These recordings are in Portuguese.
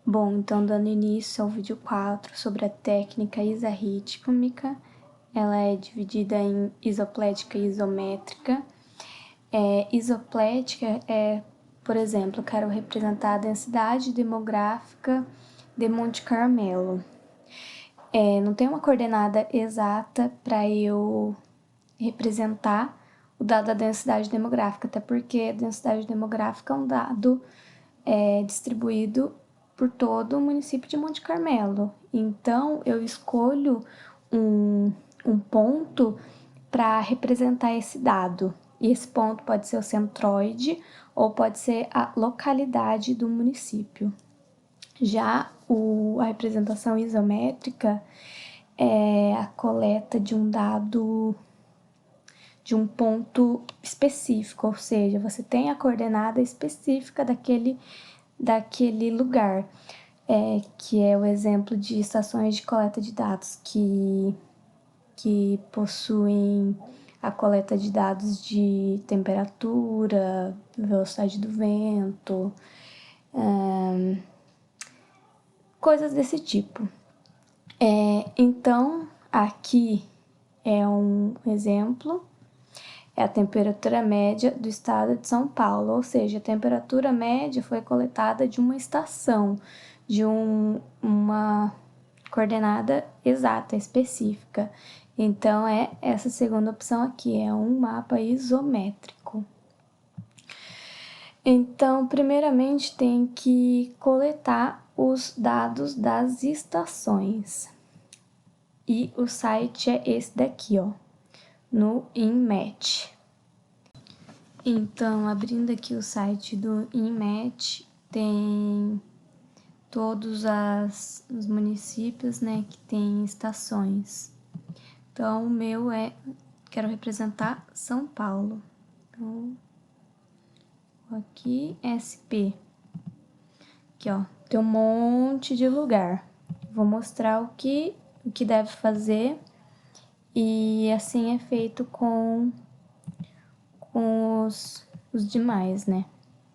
Bom, então dando início ao vídeo 4 sobre a técnica isarrítmica, ela é dividida em isoplética e isométrica. Isoplética por exemplo, eu quero representar a densidade demográfica de Monte Carmelo. Não tem uma coordenada exata para eu representar o dado da densidade demográfica, até porque a densidade demográfica é um dado distribuído por todo o município de Monte Carmelo. Então, eu escolho um ponto para representar esse dado. E esse ponto pode ser o centroide ou pode ser a localidade do município. Já a representação isométrica é a coleta de um dado de um ponto específico, ou seja, você tem a coordenada específica daquele lugar, que é o exemplo de estações de coleta de dados que possuem a coleta de dados de temperatura, velocidade do vento, coisas desse tipo. Então, aqui é um exemplo, é a temperatura média do estado de São Paulo, ou seja, a temperatura média foi coletada de uma estação, de uma coordenada exata, específica. Então, é essa segunda opção aqui, é um mapa isométrico. Então, primeiramente, tem que coletar os dados das estações. E o site é esse daqui, ó, no INMET. Então, abrindo aqui o site do INMET, tem todos os municípios, né, que tem estações. Então, o meu quero representar São Paulo. Então, aqui, SP. Aqui, ó, tem um monte de lugar. Vou mostrar o que deve fazer e assim é feito com os demais, né?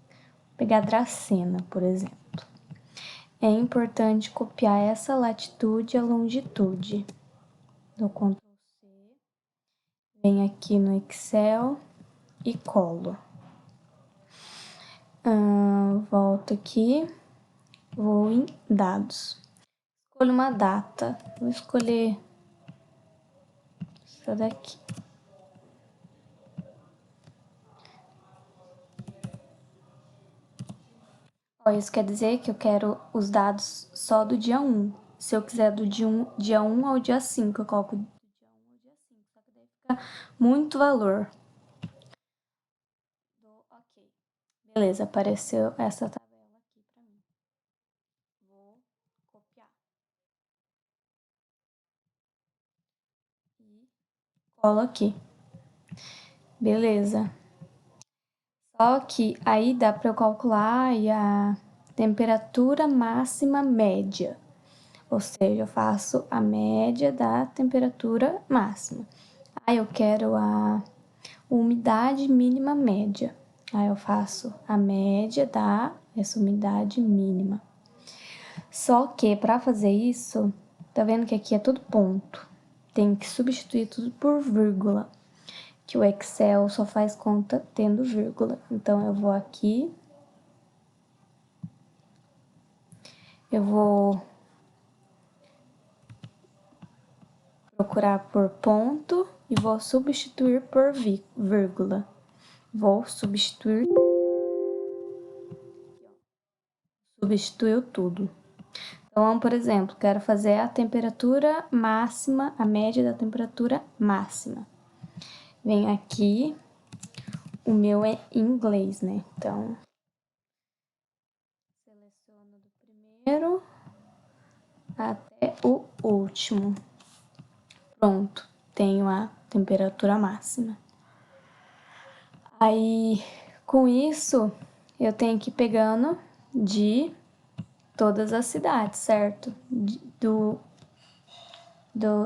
Vou pegar Dracena, por exemplo. É importante copiar essa latitude e a longitude. Dou Ctrl C, venho aqui no Excel e colo. Volto aqui, vou em dados. Escolho uma data, vou escolher essa daqui. Isso quer dizer que eu quero os dados só do dia 1. Se eu quiser do dia 1 ao dia 5, eu coloco do dia 1 ao dia 5, só que daí fica muito valor. Ok. Beleza, apareceu essa tabela aqui pra mim. Vou copiar. E colo aqui. Beleza. Só que aí dá pra eu calcular a temperatura máxima média. Ou seja, eu faço a média da temperatura máxima. Aí eu quero a umidade mínima média. Aí eu faço a média essa umidade mínima. Só que para fazer isso, tá vendo que aqui é tudo ponto. Tem que substituir tudo por vírgula, que o Excel só faz conta tendo vírgula. Então eu vou aqui, eu vou procurar por ponto e vou substituir por vírgula. Vou substituir substituiu tudo. Então, por exemplo, quero fazer a temperatura máxima, a média da temperatura máxima. Venho aqui, o meu é em inglês, né? Então, seleciono do primeiro até o último. Pronto, tenho a temperatura máxima. Aí, com isso, eu tenho que ir pegando de todas as cidades, certo? Do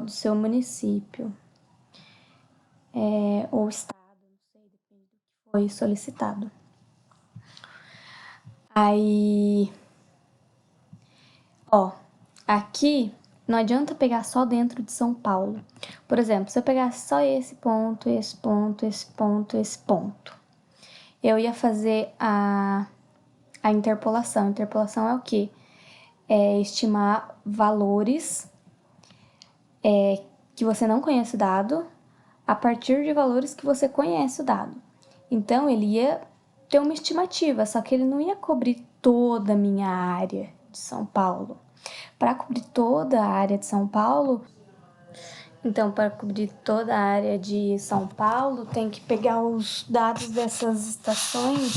seu município. Ou estado, não sei, depende do que foi solicitado. Aí, Ó, aqui não adianta pegar só dentro de São Paulo. Por exemplo, se eu pegasse só esse ponto, esse ponto, esse ponto, esse ponto, eu ia fazer a interpolação. A interpolação é o quê? É estimar valores que você não conhece o dado a partir de valores que você conhece o dado. Então, ele ia ter uma estimativa, só que ele não ia cobrir toda a minha área de São Paulo. Para cobrir toda a área de São Paulo, para cobrir toda a área de São Paulo, tem que pegar os dados dessas estações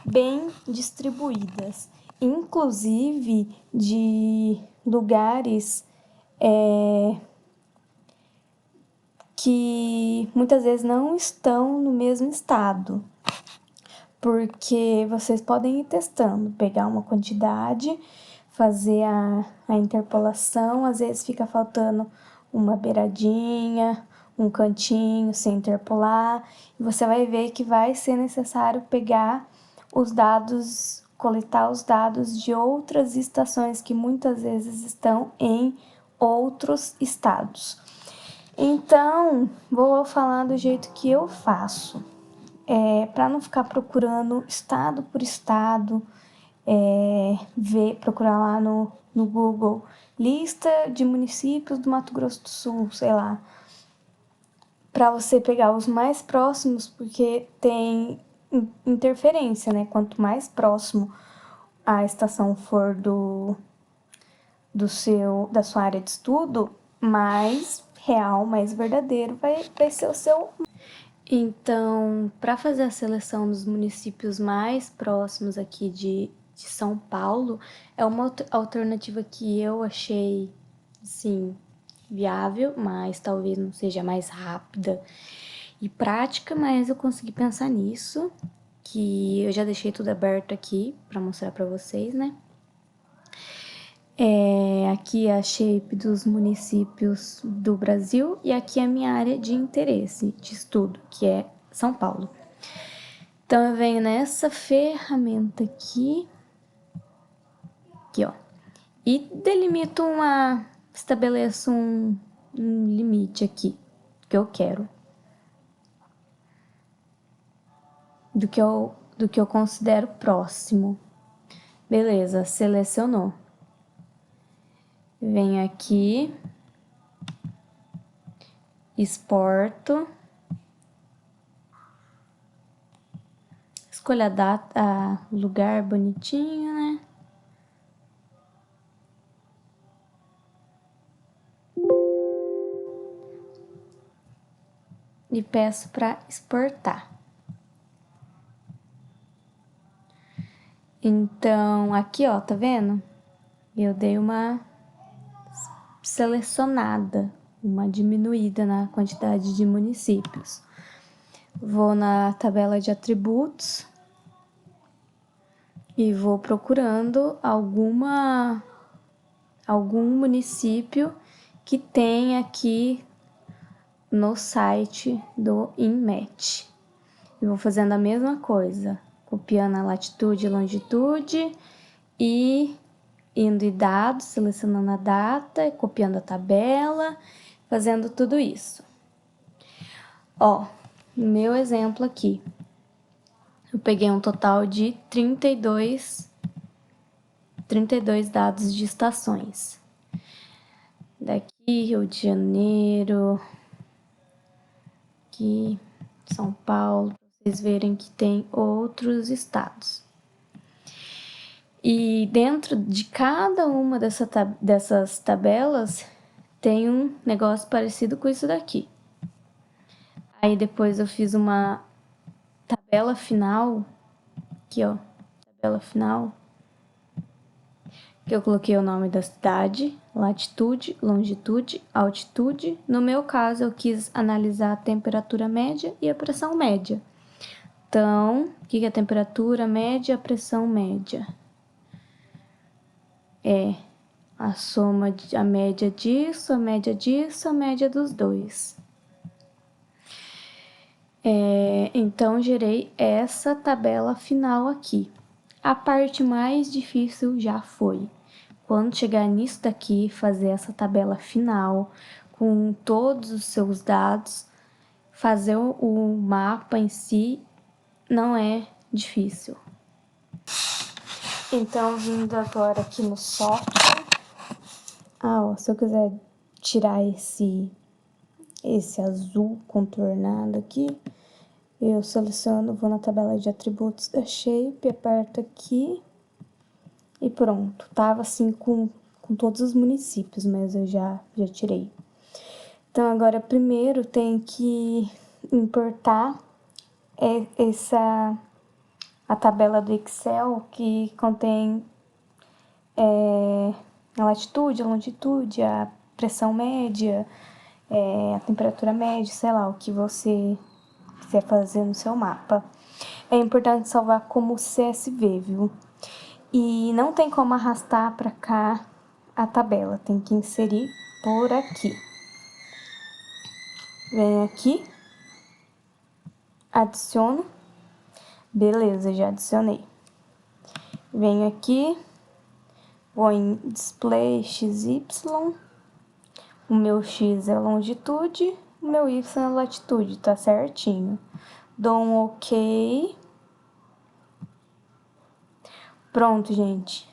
bem distribuídas, inclusive de lugares que muitas vezes não estão no mesmo estado, porque vocês podem ir testando, pegar uma quantidade, fazer a interpolação, às vezes fica faltando uma beiradinha, um cantinho sem interpolar, e você vai ver que vai ser necessário pegar os dados, coletar os dados de outras estações que muitas vezes estão em outros estados. Então, vou falar do jeito que eu faço, para não ficar procurando estado por estado, procurar lá no Google, lista de municípios do Mato Grosso do Sul, sei lá, para você pegar os mais próximos, porque tem interferência, né? Quanto mais próximo a estação for da sua área de estudo, mais real, mais verdadeiro vai ser o seu. Então, para fazer a seleção dos municípios mais próximos aqui de São Paulo, é uma alternativa que eu achei, sim, viável, mas talvez não seja mais rápida e prática, mas eu consegui pensar nisso, que eu já deixei tudo aberto aqui para mostrar para vocês, né? Aqui é a shape dos municípios do Brasil e aqui é a minha área de interesse, de estudo, que é São Paulo. Então, eu venho nessa ferramenta aqui, ó, e delimito estabeleço um limite aqui, que eu quero, do que eu considero próximo. Beleza, selecionou. Venho aqui, exporto, escolho a data, lugar bonitinho, né? E peço para exportar. Então, aqui, ó, tá vendo? Eu dei uma selecionada, uma diminuída na quantidade de municípios. Vou na tabela de atributos e vou procurando algum município que tem aqui no site do INMET. E vou fazendo a mesma coisa, copiando a latitude e longitude e indo em dados, selecionando a data, copiando a tabela, fazendo tudo isso. Ó, no meu exemplo aqui, eu peguei um total de 32 dados de estações. Daqui, Rio de Janeiro, aqui, São Paulo, pra vocês verem que tem outros estados. E dentro de cada uma dessas tabelas tem um negócio parecido com isso daqui. Aí depois eu fiz uma tabela final, aqui ó, tabela final, que eu coloquei o nome da cidade, latitude, longitude, altitude. No meu caso, eu quis analisar a temperatura média e a pressão média. Então, o que é a temperatura média e a pressão média? É a soma, a média disso, a média disso, a média dos dois. Então, gerei essa tabela final aqui. A parte mais difícil já foi. Quando chegar nisso daqui, fazer essa tabela final com todos os seus dados, fazer o mapa em si não é difícil. Então, vindo agora aqui no software, se eu quiser tirar esse azul contornado aqui, eu seleciono, vou na tabela de atributos da Shape, aperto aqui e pronto. Tava assim com todos os municípios, mas eu já tirei. Então, agora primeiro tem que importar a tabela do Excel que contém a latitude, a longitude, a pressão média, a temperatura média, sei lá, o que você quiser fazer no seu mapa. É importante salvar como CSV, viu? E não tem como arrastar para cá a tabela, tem que inserir por aqui. Vem aqui, adiciono, beleza, já adicionei. Venho aqui, vou em Display XY, o meu X é longitude, o meu Y é latitude, tá certinho. Dou um OK. Pronto, gente.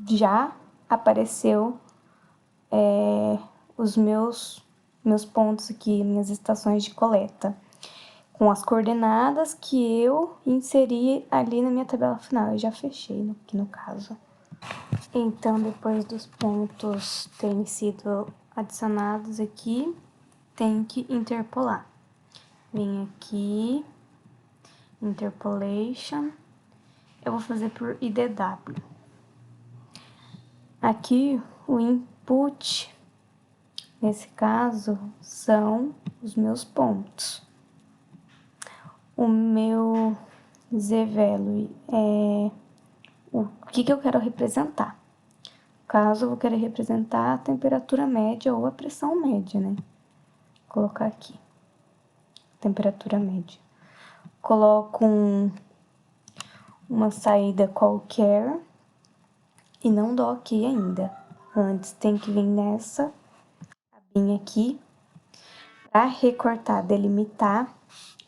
Já apareceu os meus pontos aqui, minhas estações de coleta, com as coordenadas que eu inseri ali na minha tabela final. Eu já fechei aqui no caso. Então, depois dos pontos terem sido adicionados aqui, tem que interpolar. Vem aqui, Interpolation. Eu vou fazer por IDW. Aqui, o input, nesse caso, são os meus pontos. O meu Z-value é o que eu quero representar. No caso, eu vou querer representar a temperatura média ou a pressão média, né? Vou colocar aqui, temperatura média. Coloco uma saída qualquer e não dou OK ainda. Antes tem que vir nessa abinha aqui para recortar, delimitar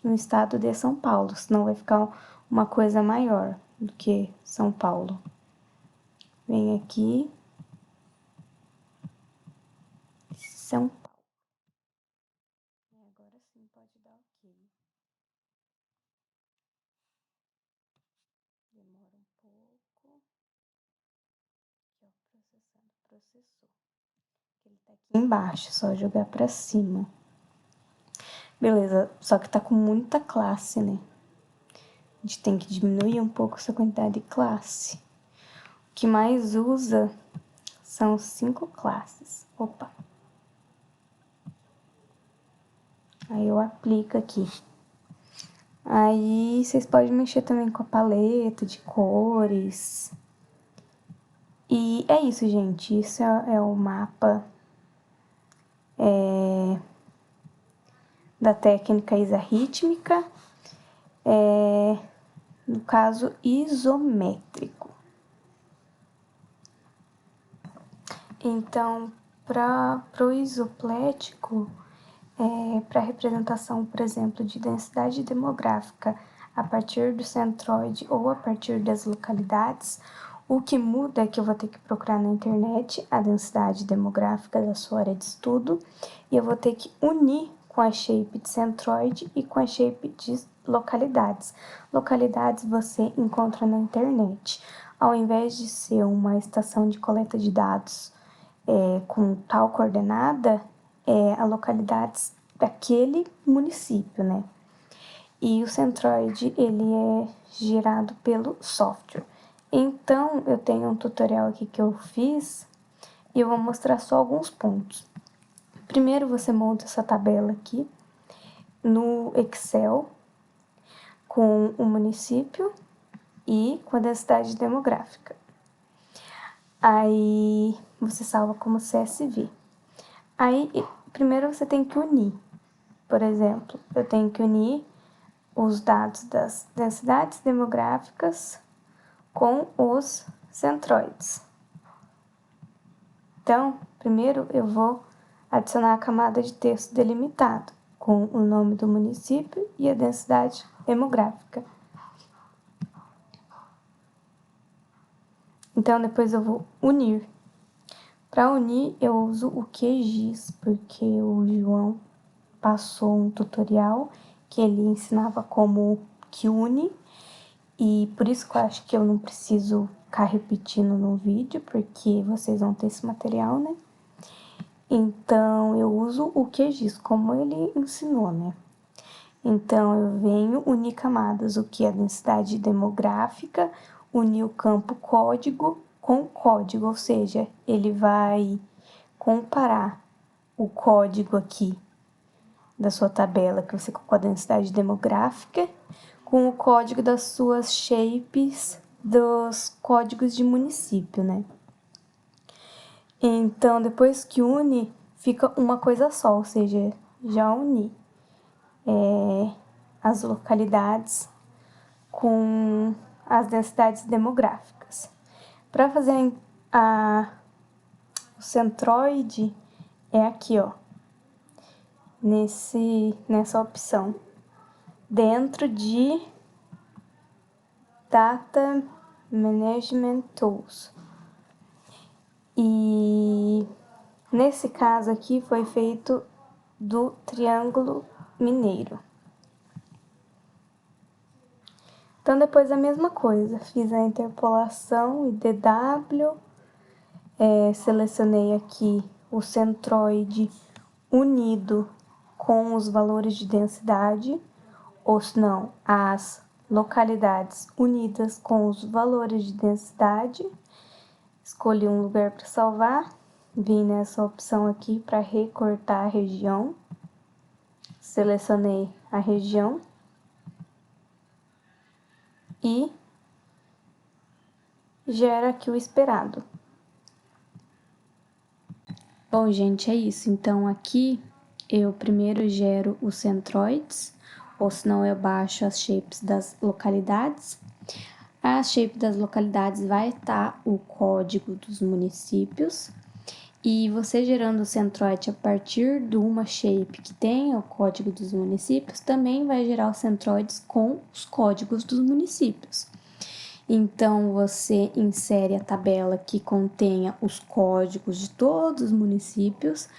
no estado de São Paulo, senão vai ficar uma coisa maior do que São Paulo. Vem aqui, São Paulo. E agora sim pode dar OK. Demora um pouco. Aqui, ó, processando, processou. Ele tá aqui embaixo, só jogar pra cima. Beleza, só que tá com muita classe, né? A gente tem que diminuir um pouco essa quantidade de classe. O que mais usa são 5 classes. Opa! Aí eu aplico aqui. Aí vocês podem mexer também com a paleta de cores. E é isso, gente. Isso é o mapa da técnica isarrítmica. No caso, isométrico. Então, para o isoplético, para representação, por exemplo, de densidade demográfica a partir do centroide ou a partir das localidades, o que muda é que eu vou ter que procurar na internet a densidade demográfica da sua área de estudo e eu vou ter que unir com a shape de centroide e com a shape de localidades. Localidades você encontra na internet. Ao invés de ser uma estação de coleta de dados com tal coordenada, a localidades daquele município, né? E o centroide, ele é gerado pelo software. Então, eu tenho um tutorial aqui que eu fiz e eu vou mostrar só alguns pontos. Primeiro, você monta essa tabela aqui no Excel com o município e com a densidade demográfica. Aí, você salva como CSV. Aí, primeiro você tem que unir. Por exemplo, eu tenho que unir os dados das densidades demográficas com os centroides. Então, primeiro eu vou adicionar a camada de texto delimitado, com o nome do município e a densidade demográfica. Então, depois eu vou unir. Para unir, eu uso o QGIS, porque o João passou um tutorial que ele ensinava como que une, e por isso que eu acho que eu não preciso ficar repetindo no vídeo, porque vocês vão ter esse material, né? Então, eu uso o QGIS, como ele ensinou, né? Então, eu venho unir camadas, o que é a densidade demográfica, unir o campo código com código, ou seja, ele vai comparar o código aqui da sua tabela, que você colocou a densidade demográfica, com o código das suas shapes dos códigos de município, né? Então, depois que une, fica uma coisa só, ou seja, já uni as localidades com as densidades demográficas. Para fazer o centroide, é aqui, ó, nessa opção, dentro de Data Management Tools. E nesse caso aqui foi feito do Triângulo Mineiro. Então, depois a mesma coisa, fiz a interpolação e DW, selecionei aqui o centroide unido com os valores de densidade, ou se não, as localidades unidas com os valores de densidade. Escolhi um lugar para salvar, vim nessa opção aqui para recortar a região, selecionei a região e gera aqui o esperado. Bom, gente, é isso. Então, aqui eu primeiro gero os centroides, ou senão eu baixo as shapes das localidades. A shape das localidades vai estar o código dos municípios. E você gerando o centroide a partir de uma shape que tenha o código dos municípios, também vai gerar os centroides com os códigos dos municípios. Então, você insere a tabela que contenha os códigos de todos os municípios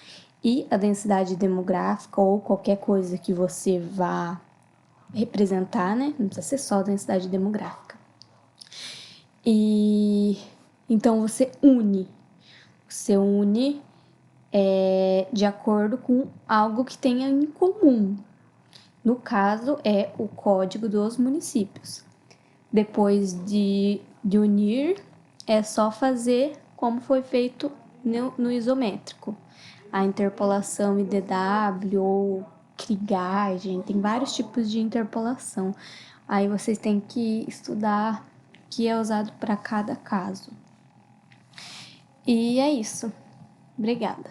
e a densidade demográfica ou qualquer coisa que você vá representar, né? Não precisa ser só a densidade demográfica. E então, você une de acordo com algo que tenha em comum. No caso, é o código dos municípios. Depois de unir, é só fazer como foi feito no isométrico. A interpolação IDW ou krigagem, tem vários tipos de interpolação. Aí vocês têm que estudar o que é usado para cada caso. E é isso. Obrigada.